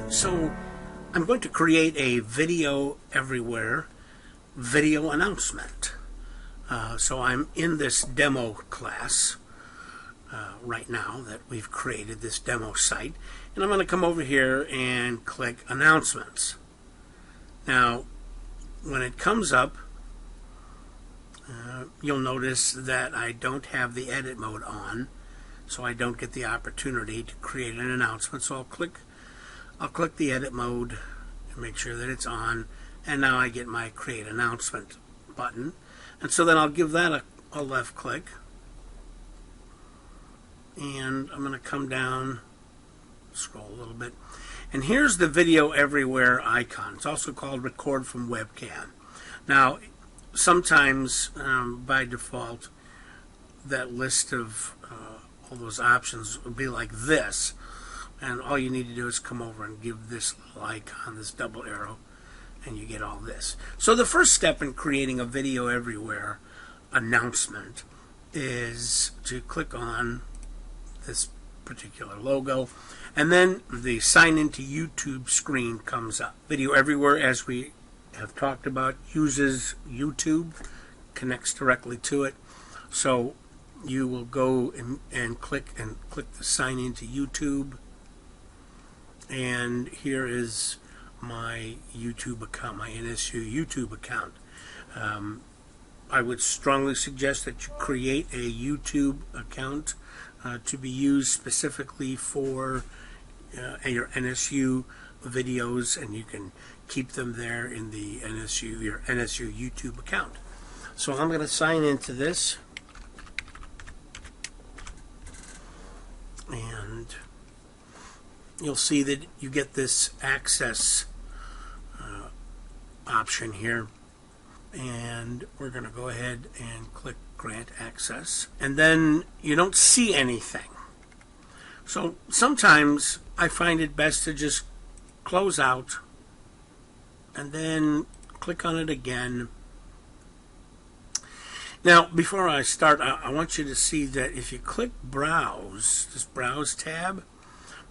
So I'm going to create a video everywhere video announcement. So I'm in this demo class right now that we've created, this demo site, and I'm going to come over here and click announcements. Now when it comes up, you'll notice that I don't have the edit mode on, so I don't get the opportunity to create an announcement. So I'll click the edit mode and make sure that it's on, and now I get my create announcement button. And so then I'll give that a left click, and I'm going to come down, scroll a little bit, and here's the video everywhere icon. It's also called record from webcam. Now sometimes by default that list of all those options will be like this, and all you need to do is come over and give this little icon, this double arrow, and you get all this. So the first step in creating a video everywhere announcement is to click on this particular logo, and then the sign into YouTube screen comes up. Video everywhere, as we have talked about, uses YouTube, connects directly to it. So you will go and click the sign into YouTube, and here is my YouTube account, my NSU YouTube account. I would strongly suggest that you create a YouTube account to be used specifically for your NSU videos, and you can keep them there in the your NSU YouTube account. So I'm going to sign into this, and you'll see that you get this access option here, and we're going to go ahead and click grant access, and then you don't see anything. So sometimes I find it best to just close out and then click on it again. Now before I start, I want you to see that if you click browse, this browse tab,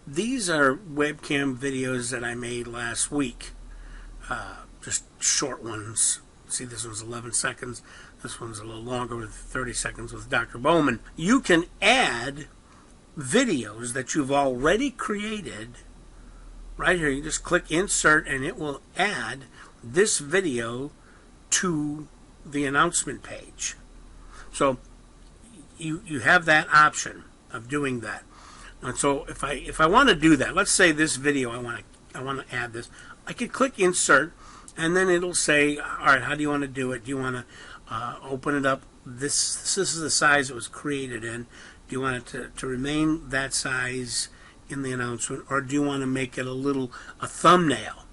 these are webcam videos that I made last week, just short ones. See, this was 11 seconds. This one's a little longer with 30 seconds with Dr. Bowman. You can add videos that you've already created right here. You just click insert, and it will add this video to the announcement page. So you have that option of doing that. And so if I want to do that, let's say this video I want to add this, I could click insert, and then it'll say, all right, how do you want to do it? Do you want to open it up? This is the size it was created in. Do you want it to remain that size in the announcement, or do you want to make it a thumbnail?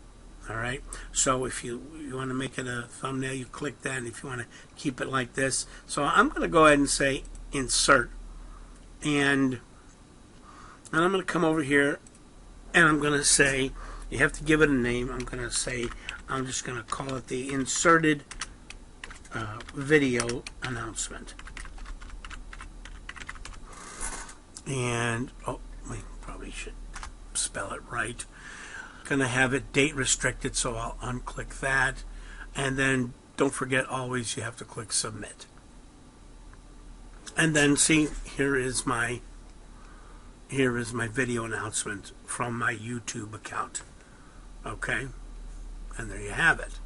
All right. So if you want to make it a thumbnail, you click that. And if you want to keep it like this, so I'm going to go ahead and say insert, and I'm going to come over here, and I'm going to say, you have to give it a name. I'm going to say, I'm just going to call it the inserted video announcement. And we probably should spell it right. Going to have it date restricted, so I'll unclick that, and then don't forget, always you have to click submit. And then see, here is my video announcement from my YouTube account. Okay, and there you have it.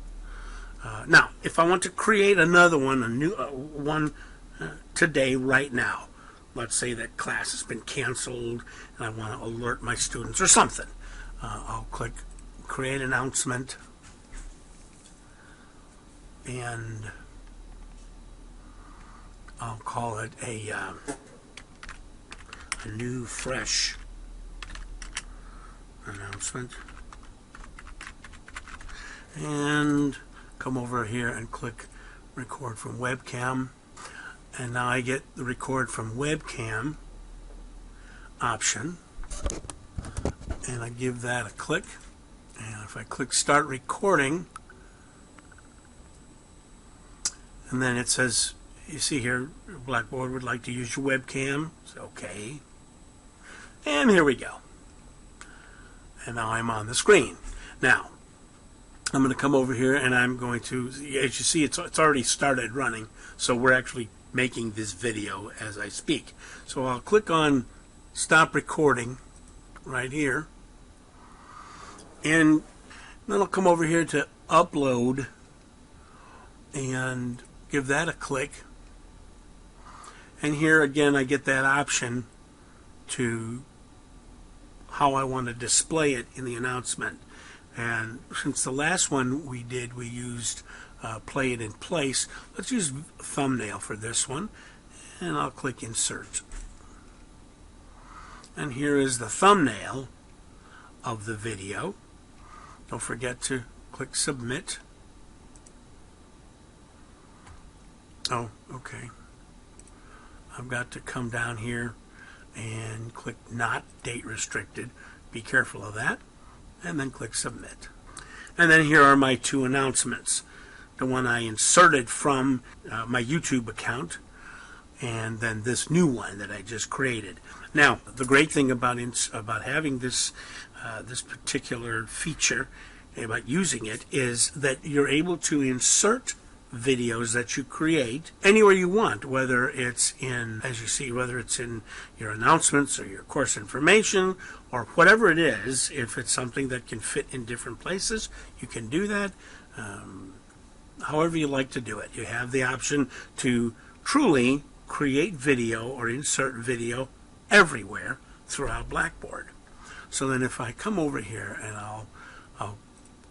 Now if I want to create another one, a new one today, right now, let's say that class has been canceled and I want to alert my students or something, I'll click create announcement, and I'll call it a new fresh announcement, and come over here and click record from webcam, and now I get the record from webcam option, and I give that a click, and if I click start recording, and then it says, you see here, Blackboard would like to use your webcam. It's okay, and here we go. And now I'm on the screen. Now, I'm going to come over here and I'm going to, as you see, it's already started running. So we're actually making this video as I speak. So I'll click on stop recording right here. And then I'll come over here to upload and give that a click. And here again I get that option to how I want to display it in the announcement. And since the last one we used play it in place, let's use thumbnail for this one, and I'll click insert. And here is the thumbnail of the video. Don't forget to click submit. Oh, okay. I've got to come down here and click not date restricted. Be careful of that. And then click submit. And then here are my two announcements. The one I inserted from my YouTube account, and then this new one that I just created. Now, the great thing about having this this particular feature, about using it, is that you're able to insert videos that you create anywhere you want, whether it's in, as you see, whether it's in your announcements or your course information or whatever it is. If it's something that can fit in different places, you can do that. However you like to do it. You have the option to truly create video or insert video everywhere throughout Blackboard. So then if I come over here and I'll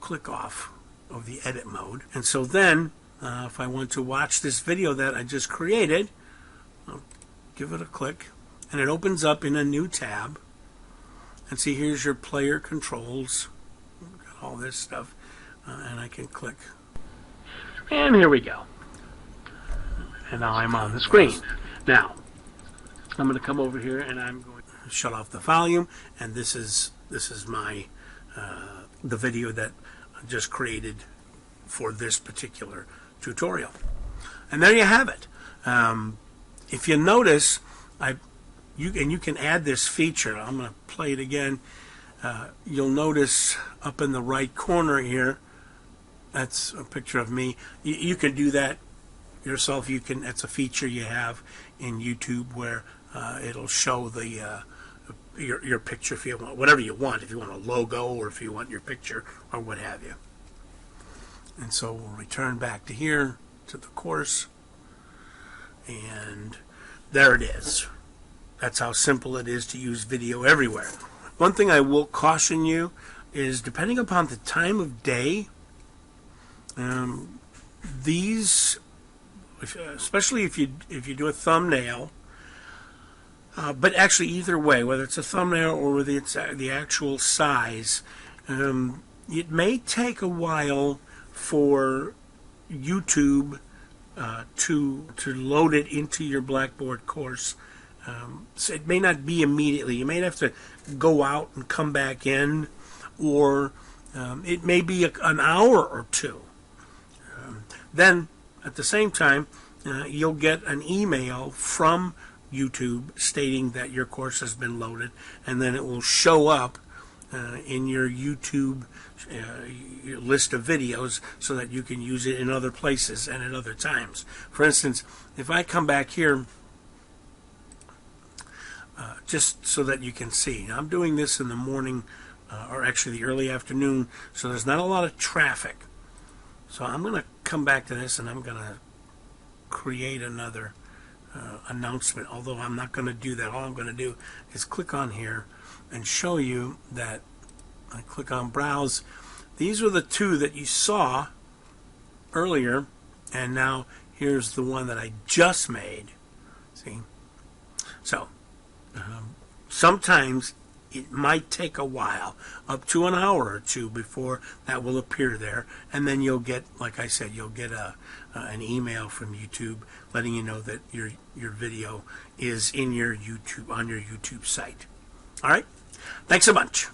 click off of the edit mode, and so then if I want to watch this video that I just created, I'll give it a click and it opens up in a new tab. And see, here's your player controls, got all this stuff, and I can click. And here we go. And now I'm on the screen. Now, I'm going to come over here and I'm going to shut off the volume. And this is my the video that I just created for this particular tutorial. And there you have it. If you notice, you can add this feature. I'm going to play it again. You'll notice up in the right corner here, that's a picture of me. You can do that yourself. You can. That's a feature you have in YouTube where it'll show the your picture if you want, whatever you want. If you want a logo or if you want your picture or what have you. And so we'll return back to here to the course, and there it is. That's how simple it is to use video everywhere. One thing I will caution you is, depending upon the time of day, these, especially if you do a thumbnail, but actually either way, whether it's a thumbnail or whether it's the actual size, it may take a while for YouTube to load it into your Blackboard course. So it may not be immediately. You may have to go out and come back in, or it may be an hour or two. Then, at the same time, you'll get an email from YouTube stating that your course has been loaded, and then it will show up in your YouTube your list of videos so that you can use it in other places and at other times. For instance, if I come back here, just so that you can see, now, I'm doing this in the morning, or actually the early afternoon, so there's not a lot of traffic. So I'm going to come back to this and I'm going to create another announcement, although I'm not going to do that. All I'm going to do is click on here and show you that I click on browse. These were the two that you saw earlier, and now here's the one that I just made. See? So sometimes it might take a while, up to an hour or two, before that will appear there, and then you'll get, like I said, you'll get an email from YouTube letting you know that your video is in your YouTube, on your YouTube site. All right, thanks a bunch.